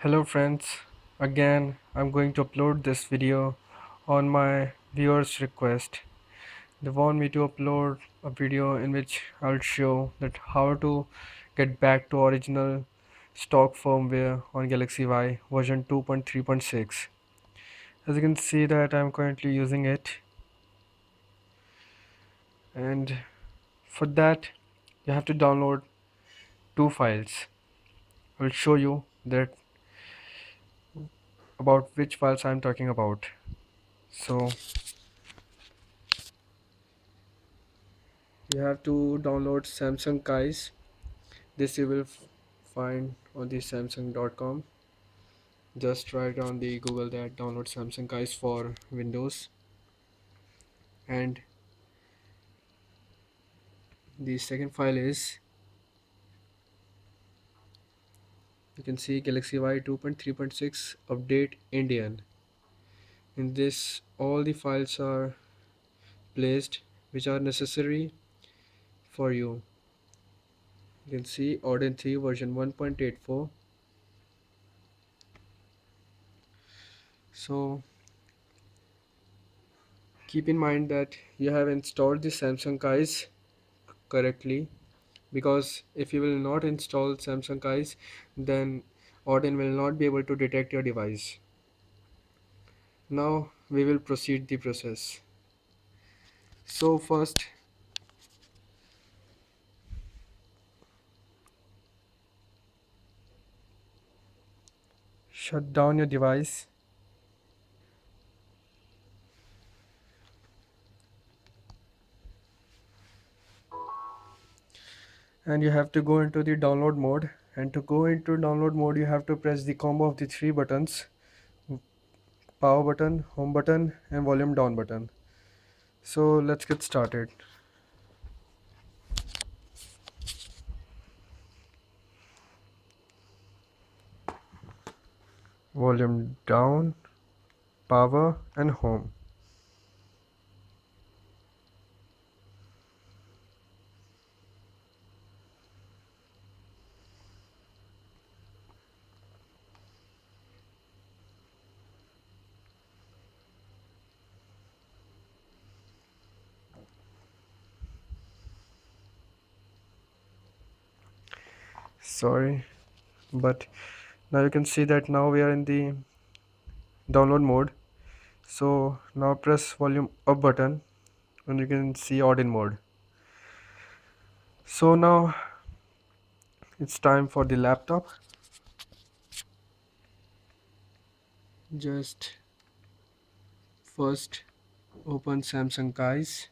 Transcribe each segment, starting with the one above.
Hello friends, again I'm going to upload this video on my viewers request. They want me to upload a video in which I'll show that how to get back to original stock firmware on Galaxy Y version 2.3.6. As you can see that I'm currently using it, and for that you have to download two files. I'll show you that about which files I'm talking about. So you have to download Samsung Kais. This you will find on the samsung.com. Just write on the Google that download Samsung Kais for Windows, and the second file is, you can see, Galaxy Y 2.3.6 update Indian. In this all the files are placed which are necessary for you. You can see Odin 3 version 1.84. So keep in mind that you have installed the Samsung Kais correctly, because if you will not install Samsung Eyes, then Odin will not be able to detect your device. Now we will proceed the process. So first, shut down your device, and you have to go into the download mode, and to go into download mode you have to press the combo of the three buttons: power button, home button, and volume down button. So let's get started. Volume down, power, and home. Sorry, but now you can see that now we are in the download mode. So now press volume up button and you can see Odin mode. So now it's time for the laptop. Just first open Samsung Kais,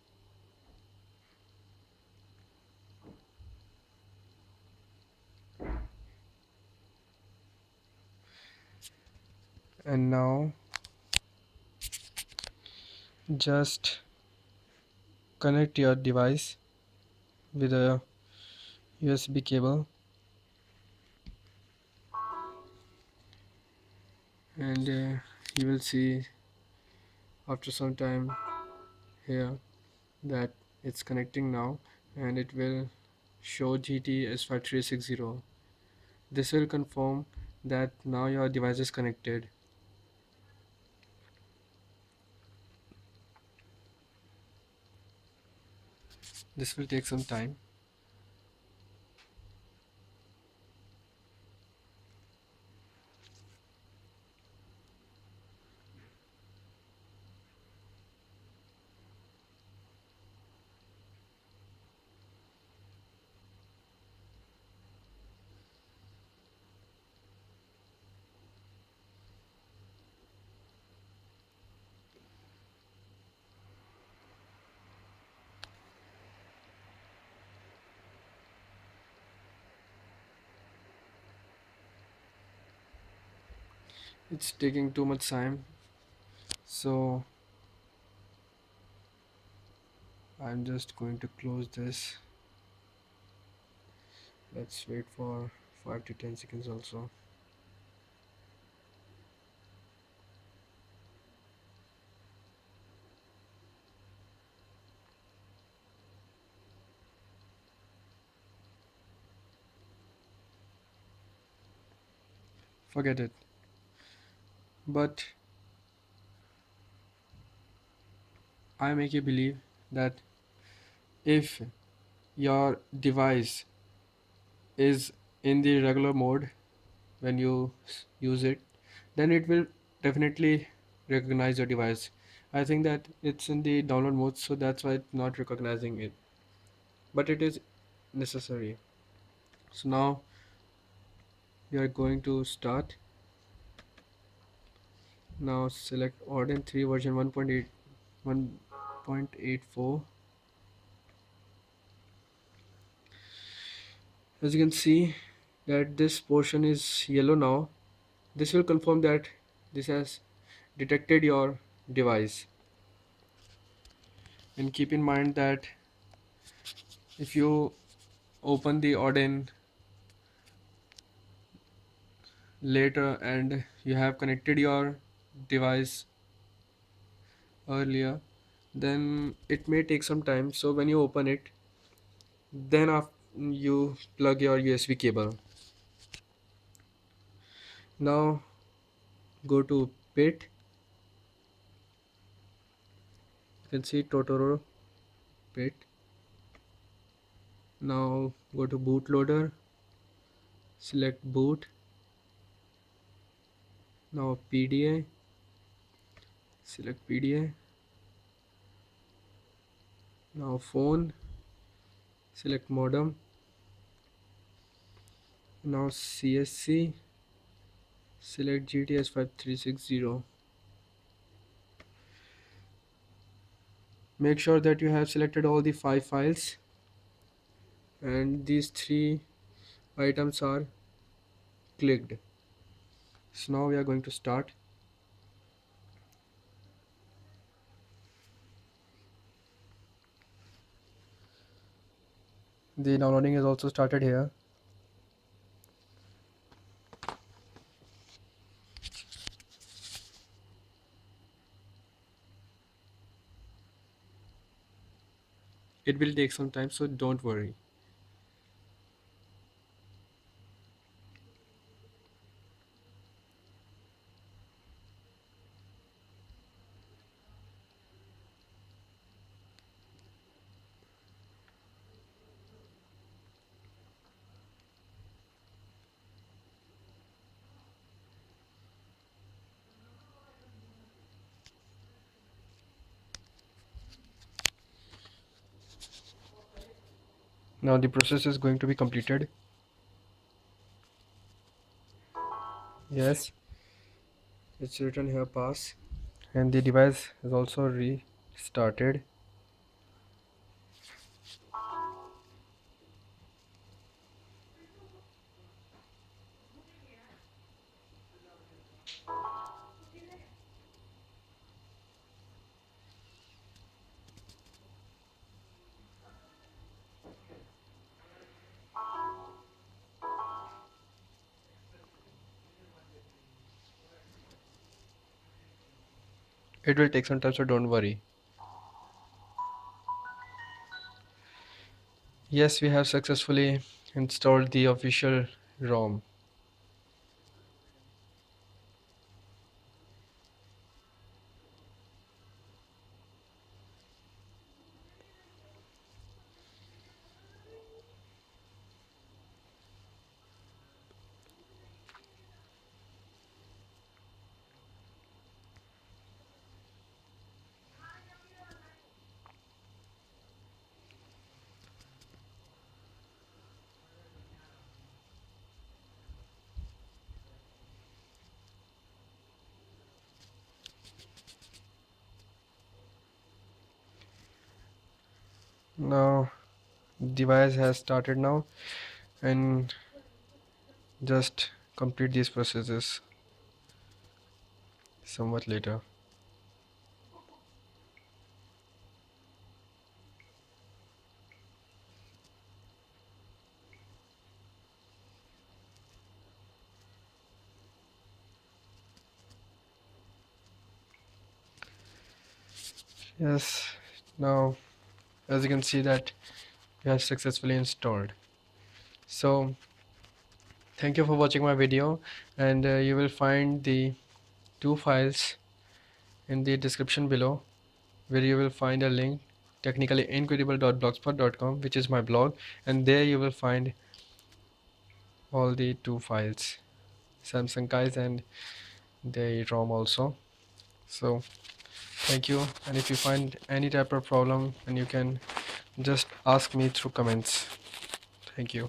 and now just connect your device with a USB cable, and you will see after some time here that it's connecting now, and it will show GT S5360. This will confirm that now your device is connected. This will take some time. It's taking too much time, so I'm just going to close this. Let's wait for 5 to 10 seconds also. forget it. But I make you believe that if your device is in the regular mode when you use it, then it will definitely recognize your device. I think that it's in the download mode, so that's why it's not recognizing it. But it is necessary. So now we are going to start. Now select Odin 3 version 1.8 1.84. As you can see that this portion is yellow now. This will confirm that this has detected your device. And keep in mind that if you open the Odin later and you have connected your device earlier, then it may take some time. So when you open it, then after you plug your USB cable. Now go to pit. You can see Totoro pit. Now go to bootloader, select boot. Now PDA, select PDA. Now phone, select modem. Now CSC, select GTS 5360. Make sure that you have selected all the 5 files and these 3 items are clicked. So now we are going to start. The downloading is also started here. It will take some time, so don't worry. Now the process is going to be completed. Yes, it's written here pass, and the device is also restarted. It will take some time, so don't worry. Yes, we have successfully installed the official ROM. Now device has started now, and just complete these processes somewhat later. Yes, now as you can see that we have successfully installed. So Thank you for watching my video, and you will find the two files in the description below, where you will find a link, technicallyincredible.blogspot.com, which is my blog, and there you will find all the two files, Samsung guys and the ROM also. So thank you, and if you find any type of problem, and you can just ask me through comments. Thank you.